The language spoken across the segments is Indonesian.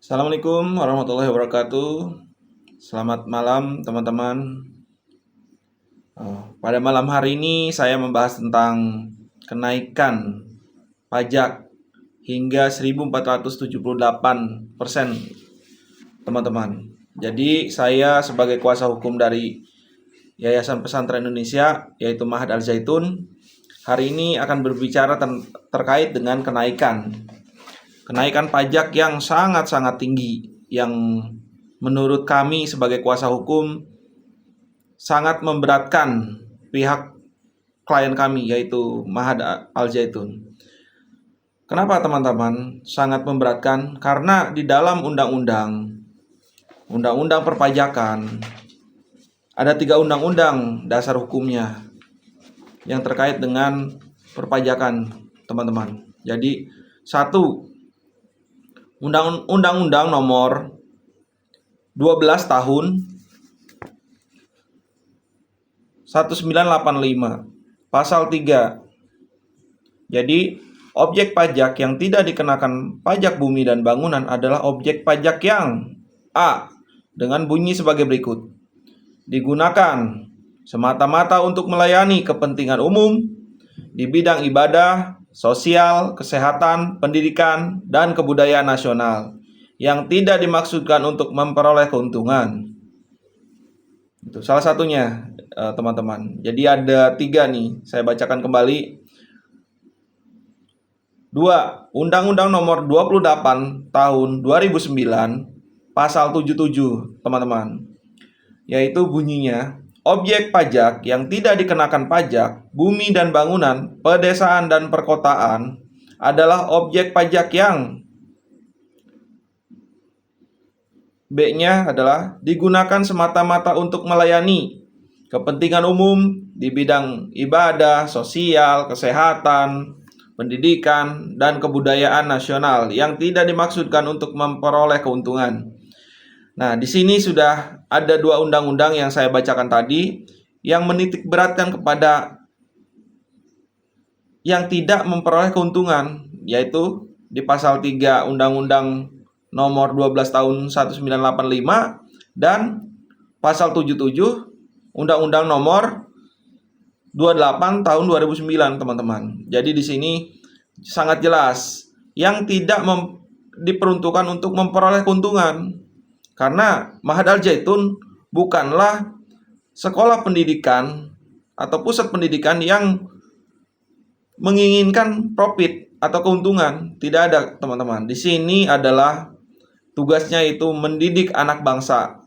Assalamualaikum warahmatullahi wabarakatuh. Selamat malam teman-teman. Pada malam hari ini saya membahas tentang kenaikan pajak hingga 1478% teman-teman. Jadi saya sebagai kuasa hukum dari Yayasan Pesantren Indonesia yaitu Ma'had Al Zaitun hari ini akan berbicara terkait dengan kenaikan pajak yang sangat-sangat tinggi yang menurut kami sebagai kuasa hukum sangat memberatkan pihak klien kami yaitu Ma'had Al Zaitun. Kenapa teman-teman sangat memberatkan? Karena di dalam undang-undang perpajakan ada 3 undang-undang dasar hukumnya yang terkait dengan perpajakan, teman-teman. Jadi, 1, Undang-Undang nomor 12 tahun 1985 pasal 3. Jadi, objek pajak yang tidak dikenakan pajak bumi dan bangunan adalah objek pajak yang A. Dengan bunyi sebagai berikut. Digunakan semata-mata untuk melayani kepentingan umum di bidang ibadah, sosial, kesehatan, pendidikan, dan kebudayaan nasional yang tidak dimaksudkan untuk memperoleh keuntungan. Itu salah satunya, teman-teman. Jadi ada 3 nih, saya bacakan kembali. 2. Undang-Undang nomor 28 tahun 2009 pasal 77, teman-teman. Yaitu bunyinya, objek pajak yang tidak dikenakan pajak, bumi dan bangunan, pedesaan dan perkotaan adalah objek pajak yang B-nya adalah digunakan semata-mata untuk melayani kepentingan umum di bidang ibadah, sosial, kesehatan, pendidikan, dan kebudayaan nasional yang tidak dimaksudkan untuk memperoleh keuntungan. Nah, di sini sudah ada 2 undang-undang yang saya bacakan tadi yang menitik beratkan kepada yang tidak memperoleh keuntungan, yaitu di pasal 3 Undang-Undang nomor 12 tahun 1985 dan pasal 77 Undang-Undang nomor 28 tahun 2009, teman-teman. Jadi di sini sangat jelas yang tidak diperuntukkan untuk memperoleh keuntungan. Karena Ma'had Al Zaitun bukanlah sekolah pendidikan atau pusat pendidikan yang menginginkan profit atau keuntungan. Tidak ada, teman-teman. Di sini adalah tugasnya itu mendidik anak bangsa.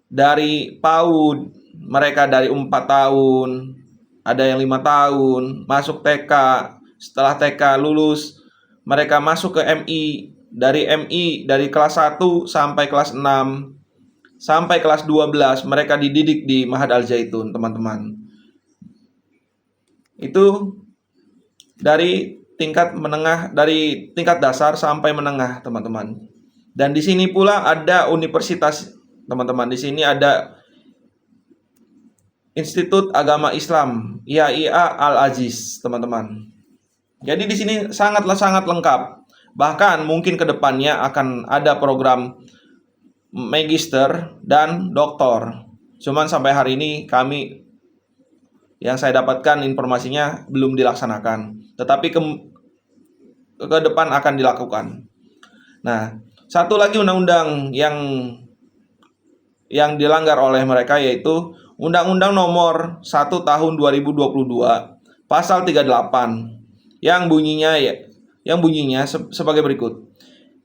Dari PAUD, mereka dari 4 tahun, ada yang 5 tahun, masuk TK. Setelah TK lulus, mereka masuk ke MI. Dari kelas 1 sampai kelas 6 sampai kelas 12 mereka dididik di Ma'had Al Zaitun, teman-teman. Itu dari tingkat menengah, dari tingkat dasar sampai menengah, teman-teman. Dan di sini pula ada universitas, teman-teman. Di sini ada Institut Agama Islam IAIA Al-Aziz, teman-teman. Jadi di sini sangat lengkap. Bahkan mungkin kedepannya akan ada program magister dan doktor. Cuman sampai hari ini yang saya dapatkan informasinya belum dilaksanakan. Tetapi ke depan akan dilakukan. Nah, satu lagi undang-undang yang dilanggar oleh mereka yaitu Undang-Undang nomor 1 tahun 2022 pasal 38 yang bunyinya sebagai berikut.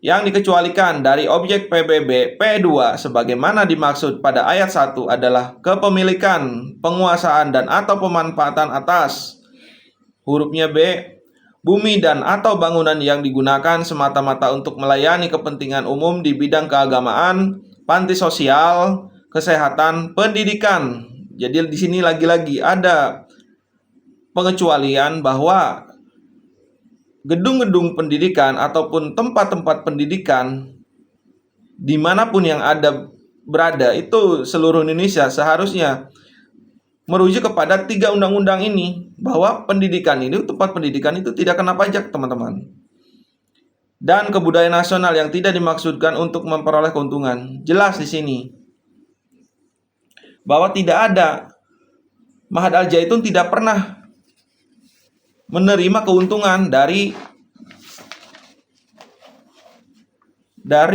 Yang dikecualikan dari objek PBB P2 sebagaimana dimaksud pada ayat 1 adalah kepemilikan, penguasaan dan atau pemanfaatan atas hurufnya B, bumi dan atau bangunan yang digunakan semata-mata untuk melayani kepentingan umum di bidang keagamaan, panti sosial, kesehatan, pendidikan. Jadi di sini lagi-lagi ada pengecualian bahwa gedung-gedung pendidikan ataupun tempat-tempat pendidikan dimanapun yang berada itu seluruh Indonesia seharusnya merujuk kepada 3 undang-undang ini, bahwa tempat pendidikan itu tidak kena pajak, teman-teman. dan kebudayaan nasional yang tidak dimaksudkan untuk memperoleh keuntungan. Jelas di sini bahwa tidak ada, Mahat Al-Zaitun tidak pernah menerima keuntungan dari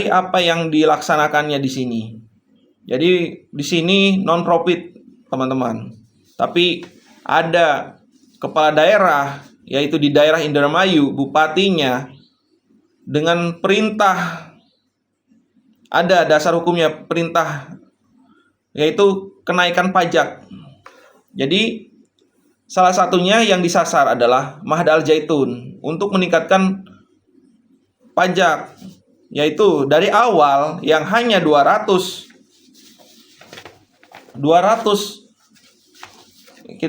apa yang dilaksanakannya di sini. Jadi di sini non profit, teman-teman. Tapi ada kepala daerah, yaitu di daerah Indramayu, bupatinya dengan perintah, ada dasar hukumnya perintah, yaitu kenaikan pajak. Jadi salah satunya yang disasar adalah Mahat Al-Zaitun untuk meningkatkan pajak, yaitu dari awal yang hanya 200.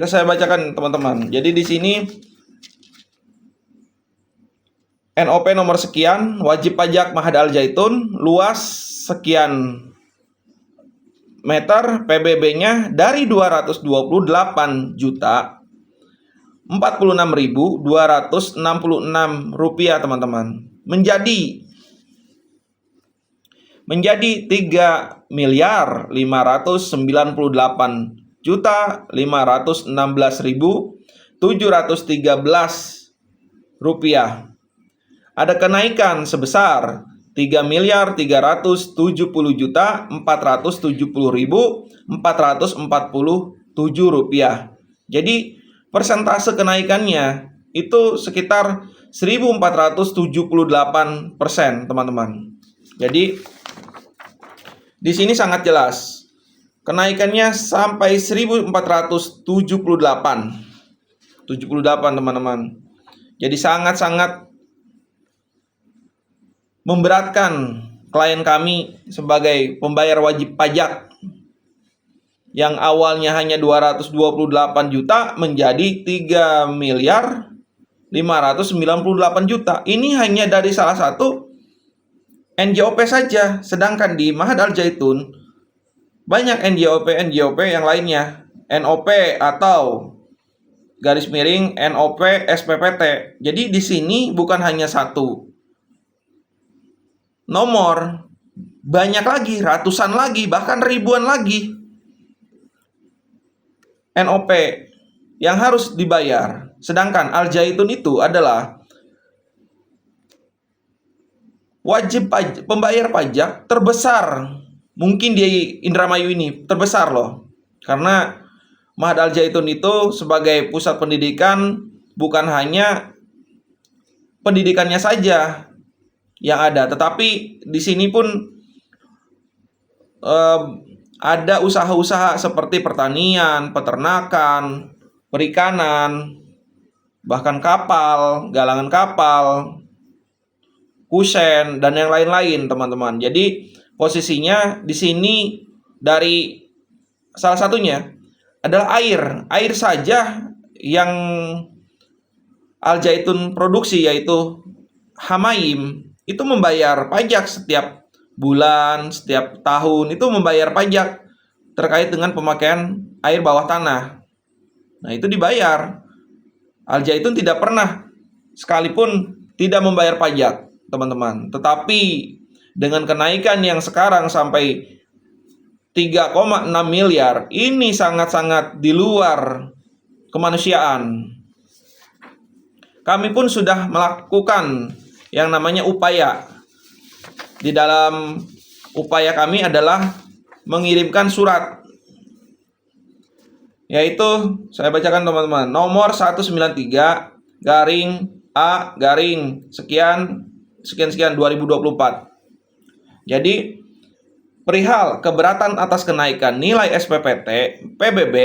Saya bacakan, teman-teman. Jadi di sini NOP nomor sekian, wajib pajak Mahat Al-Zaitun, luas sekian meter, PBB-nya dari 228 juta 46.266 rupiah, teman-teman, menjadi 3.598.516.713 rupiah. Ada kenaikan sebesar 3.470.470.447 rupiah. Jadi persentase kenaikannya itu sekitar 1.478%, teman-teman. Jadi di sini sangat jelas kenaikannya sampai 1.478, teman-teman. Jadi sangat-sangat memberatkan klien kami sebagai pembayar wajib pajak yang awalnya hanya 228 juta menjadi 3.598 juta. Ini hanya dari salah satu NJOP saja, sedangkan di Mahat Al-Zaitun banyak NJOP yang lainnya, NOP atau garis miring NOP SPPT. Jadi di sini bukan hanya satu nomor, banyak lagi, ratusan lagi, bahkan ribuan lagi NOP yang harus dibayar. Sedangkan Al-Zaitun itu adalah wajib pembayar pajak terbesar mungkin di Indramayu ini, terbesar loh. Karena Mahat Al-Zaitun itu sebagai pusat pendidikan bukan hanya pendidikannya saja yang ada, tetapi di sini pun ada usaha-usaha seperti pertanian, peternakan, perikanan, bahkan kapal, galangan kapal, kusen, dan yang lain-lain, teman-teman. Jadi posisinya di sini dari salah satunya adalah air saja yang Al-Zaitun produksi, yaitu Hamaim, itu membayar pajak setiap bulan, setiap tahun itu membayar pajak terkait dengan pemakaian air bawah tanah. Nah, itu dibayar. Al-Zaitun tidak pernah sekalipun tidak membayar pajak, teman-teman. Tetapi dengan kenaikan yang sekarang sampai 3,6 miliar, ini sangat-sangat di luar kemanusiaan. Kami pun sudah melakukan yang namanya upaya. Di dalam upaya kami adalah mengirimkan surat, yaitu saya bacakan, teman-teman, nomor 193 garing A garing sekian 2024. Jadi perihal keberatan atas kenaikan nilai SPPT PBB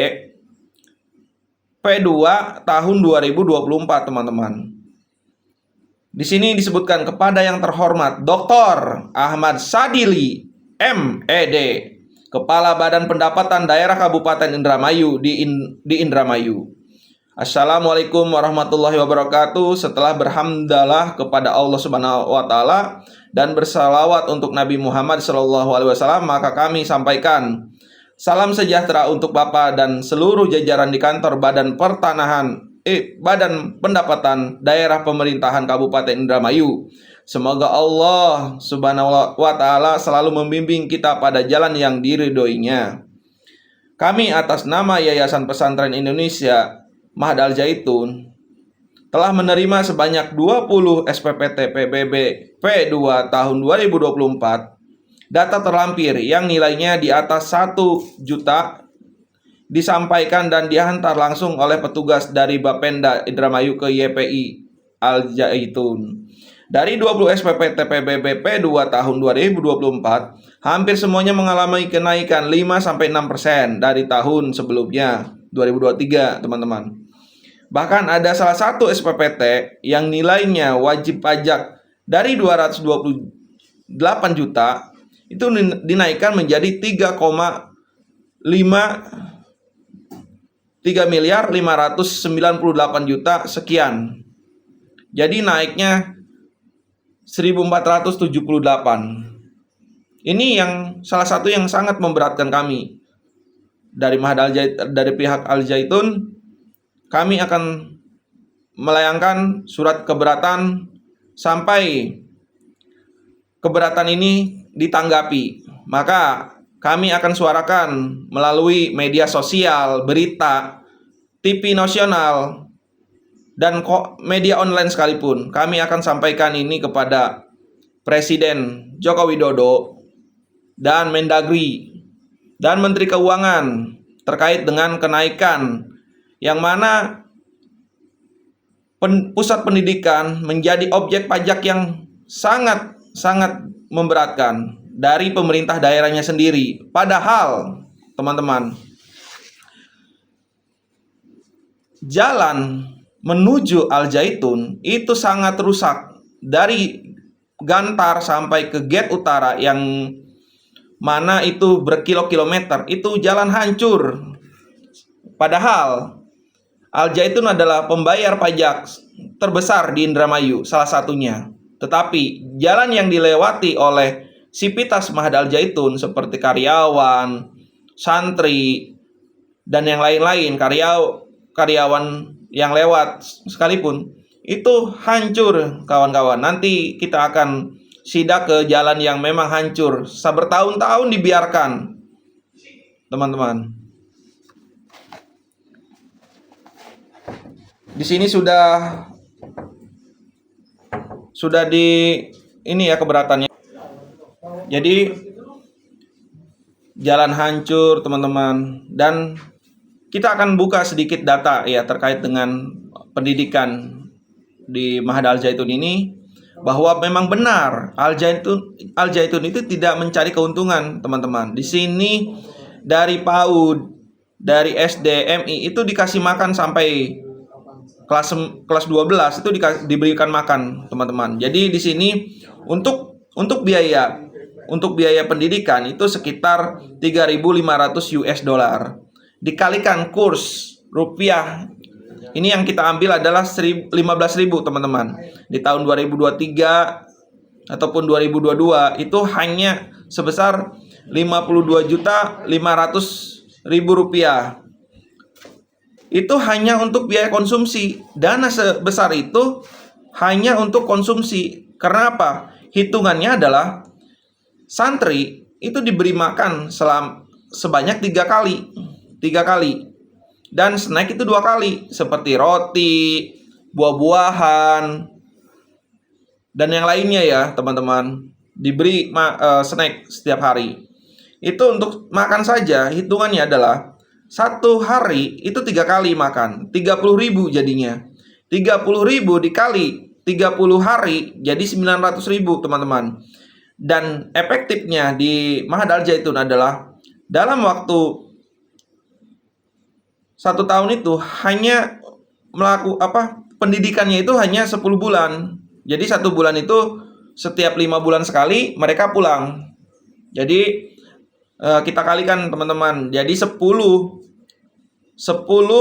P2 tahun 2024, teman-teman. Di sini disebutkan kepada yang terhormat Dr. Ahmad Sadili MED, Kepala Badan Pendapatan Daerah Kabupaten Indramayu di Indramayu. Assalamualaikum warahmatullahi wabarakatuh. Setelah berhamdalah kepada Allah Subhanahu wa taala dan bersalawat untuk Nabi Muhammad SAW, maka kami sampaikan salam sejahtera untuk Bapak dan seluruh jajaran di kantor Badan Pendapatan Daerah Pemerintahan Kabupaten Indramayu. Semoga Allah Subhanahu wa Ta'ala selalu membimbing kita pada jalan yang diridhoinya. Kami atas nama Yayasan Pesantren Indonesia Mahad Al-Zaitun telah menerima sebanyak 20 SPPT PBB P2 tahun 2024 data terlampir yang nilainya di atas 1 juta disampaikan dan dihantar langsung oleh petugas dari Bapenda Indramayu ke YPI Al-Zaitun. Dari 20 SPPT PBB P2 tahun 2024, hampir semuanya mengalami kenaikan 5-6% dari tahun sebelumnya, 2023, teman-teman. Bahkan ada salah satu SPPT yang nilainya wajib pajak dari 228 juta itu dinaikkan menjadi 3 miliar 598 juta sekian. Jadi naiknya 1478. Ini yang salah satu yang sangat memberatkan kami. Dari pihak Al-Zaitun, kami akan melayangkan surat keberatan sampai keberatan ini ditanggapi. Maka kami akan suarakan melalui media sosial, berita, TV nasional, dan media online sekalipun. Kami akan sampaikan ini kepada Presiden Joko Widodo dan Mendagri dan Menteri Keuangan terkait dengan kenaikan yang mana pusat pendidikan menjadi objek pajak yang sangat memberatkan dari pemerintah daerahnya sendiri. Padahal, teman-teman, jalan menuju Al-Zaitun itu sangat rusak. Dari Gantar sampai ke gate utara yang mana itu berkilo-kilometer, itu jalan hancur. Padahal Al-Zaitun adalah pembayar pajak terbesar di Indramayu, salah satunya. Tetapi jalan yang dilewati oleh Sivitas Mahad Al-Zaitun seperti karyawan, santri, dan yang lain-lain, karyawan yang lewat sekalipun, itu hancur, kawan-kawan. Nanti kita akan sidak ke jalan yang memang hancur, bertahun-tahun dibiarkan, teman-teman. Di sini sudah ini ya keberatannya. Jadi jalan hancur, teman-teman, dan kita akan buka sedikit data ya terkait dengan pendidikan di Mahad Al-Zaitun ini, bahwa memang benar Al-Zaitun itu tidak mencari keuntungan, teman-teman. Di sini dari PAUD, dari SD, MI itu dikasih makan sampai kelas 12 itu diberikan makan, teman-teman. Jadi di sini untuk biaya pendidikan itu sekitar 3.500 US dollar. Dikalikan kurs rupiah, ini yang kita ambil adalah 15.000, teman-teman. Di tahun 2023 ataupun 2022 itu hanya sebesar 52.500.000 rupiah. Itu hanya untuk biaya konsumsi. Dana sebesar itu hanya untuk konsumsi. Karena apa? Hitungannya adalah santri itu diberi makan sebanyak 3 kali. Dan snack itu 2 kali, seperti roti, buah-buahan, dan yang lainnya ya, teman-teman. Diberi snack setiap hari. Itu untuk makan saja, hitungannya adalah 1 hari itu 3 kali makan, 30.000 jadinya. 30.000 dikali 30 hari jadi 900.000, teman-teman. Dan efektifnya di Mahad Al-Zaitun adalah dalam waktu 1 tahun itu hanya pendidikannya itu hanya 10 bulan. Jadi 1 bulan itu setiap 5 bulan sekali mereka pulang. Jadi kita kalikan, teman-teman. Jadi 10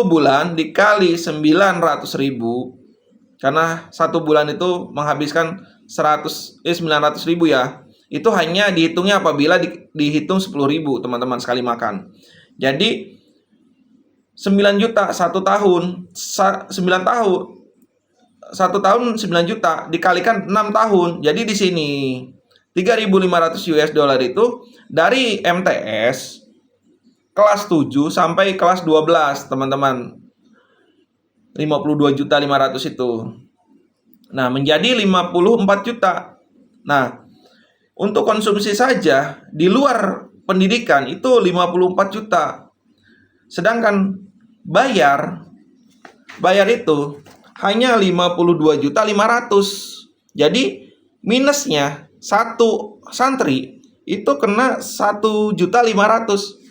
bulan dikali 900.000, karena 1 bulan itu menghabiskan 900.000 ya. Itu hanya dihitungnya apabila dihitung 10.000, teman-teman, sekali makan. Jadi 9 juta 1 tahun, 9 tahun 1 tahun 9 juta dikalikan 6 tahun. Jadi di sini 3.500 US dollar itu dari MTS kelas 7 sampai kelas 12, teman-teman. 52.500.000 itu. Nah, menjadi 54 juta. Nah, untuk konsumsi saja di luar pendidikan itu 54 juta. Sedangkan bayar itu hanya 52.500.000. Jadi minusnya satu santri itu kena 1.500.000.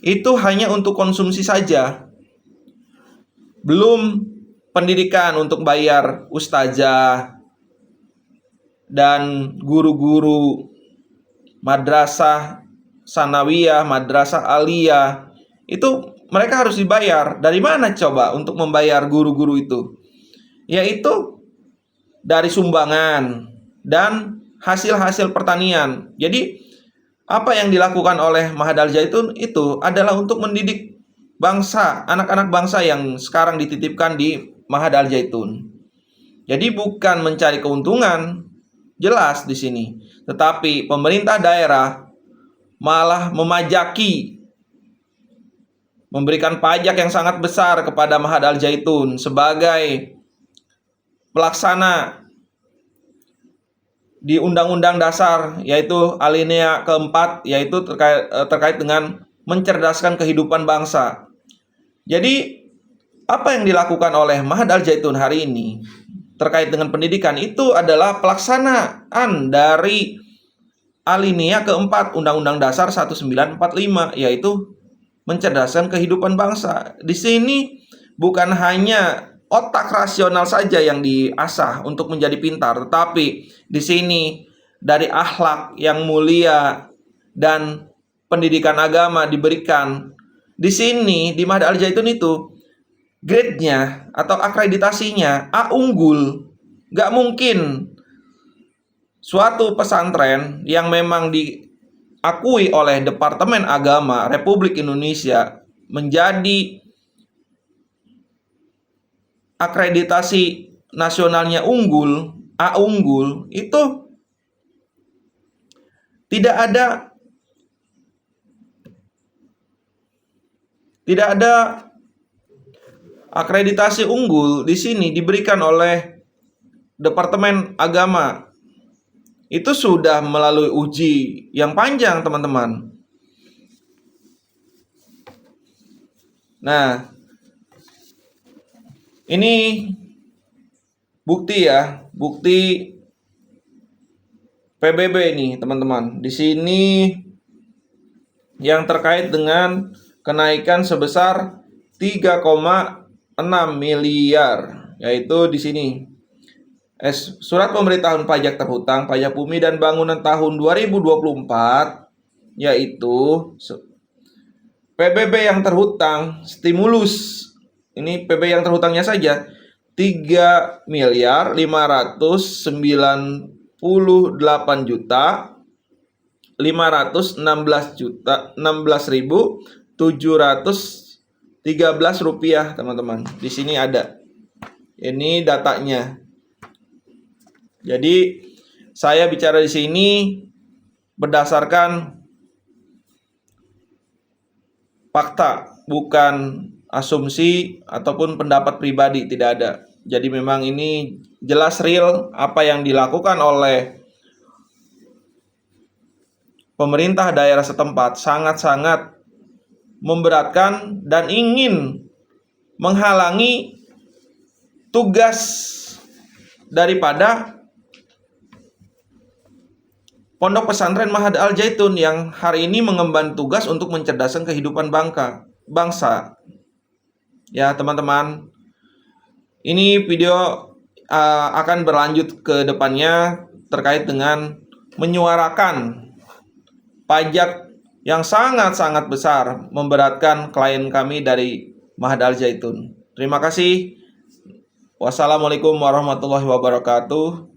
Itu hanya untuk konsumsi saja. Belum pendidikan untuk bayar ustazah dan guru-guru madrasah sanawiyah, madrasah aliyah. Itu mereka harus dibayar. Dari mana coba untuk membayar guru-guru itu? Yaitu dari sumbangan dan hasil-hasil pertanian. Jadi apa yang dilakukan oleh Ma'had Al Zaitun itu adalah untuk mendidik bangsa, anak-anak bangsa yang sekarang dititipkan di Ma'had Al Zaitun. Jadi bukan mencari keuntungan, jelas di sini. Tetapi pemerintah daerah malah memajaki, memberikan pajak yang sangat besar kepada Ma'had Al Zaitun sebagai pelaksana di Undang-Undang Dasar, yaitu alinea keempat, yaitu terkait dengan mencerdaskan kehidupan bangsa. Jadi apa yang dilakukan oleh Ma'had Al Zaitun hari ini terkait dengan pendidikan itu adalah pelaksanaan dari alinea keempat Undang-Undang Dasar 1945, yaitu mencerdaskan kehidupan bangsa. Di sini bukan hanya otak rasional saja yang diasah untuk menjadi pintar, tetapi di sini dari akhlak yang mulia dan pendidikan agama diberikan. Di sini di Ma'had Al Zaitun itu grade-nya atau akreditasinya A unggul. Gak mungkin suatu pesantren yang memang diakui oleh Departemen Agama Republik Indonesia menjadi akreditasi nasionalnya unggul, A unggul, itu tidak ada akreditasi unggul di sini diberikan oleh Departemen Agama. Itu sudah melalui uji yang panjang, teman-teman. Nah, ini bukti ya, bukti PBB nih, teman-teman. Di sini yang terkait dengan kenaikan sebesar 3,6 miliar, yaitu di sini Surat Pemberitahuan Pajak Terhutang, Pajak Bumi dan Bangunan tahun 2024, yaitu PBB yang terhutang stimulus. Ini PBB yang terhutangnya saja 3.519.516.713 rupiah, teman-teman. Di sini ada. Ini datanya. Jadi saya bicara di sini berdasarkan fakta, bukan asumsi ataupun pendapat pribadi, tidak ada. Jadi memang ini jelas real apa yang dilakukan oleh pemerintah daerah setempat sangat-sangat memberatkan dan ingin menghalangi tugas daripada Pondok Pesantren Ma'had Al Zaitun yang hari ini mengemban tugas untuk mencerdaskan kehidupan bangsa. Ya, teman-teman. Ini video akan berlanjut ke depannya terkait dengan menyuarakan pajak yang sangat-sangat besar memberatkan klien kami dari Ma'had Al Zaitun. Terima kasih. Wassalamualaikum warahmatullahi wabarakatuh.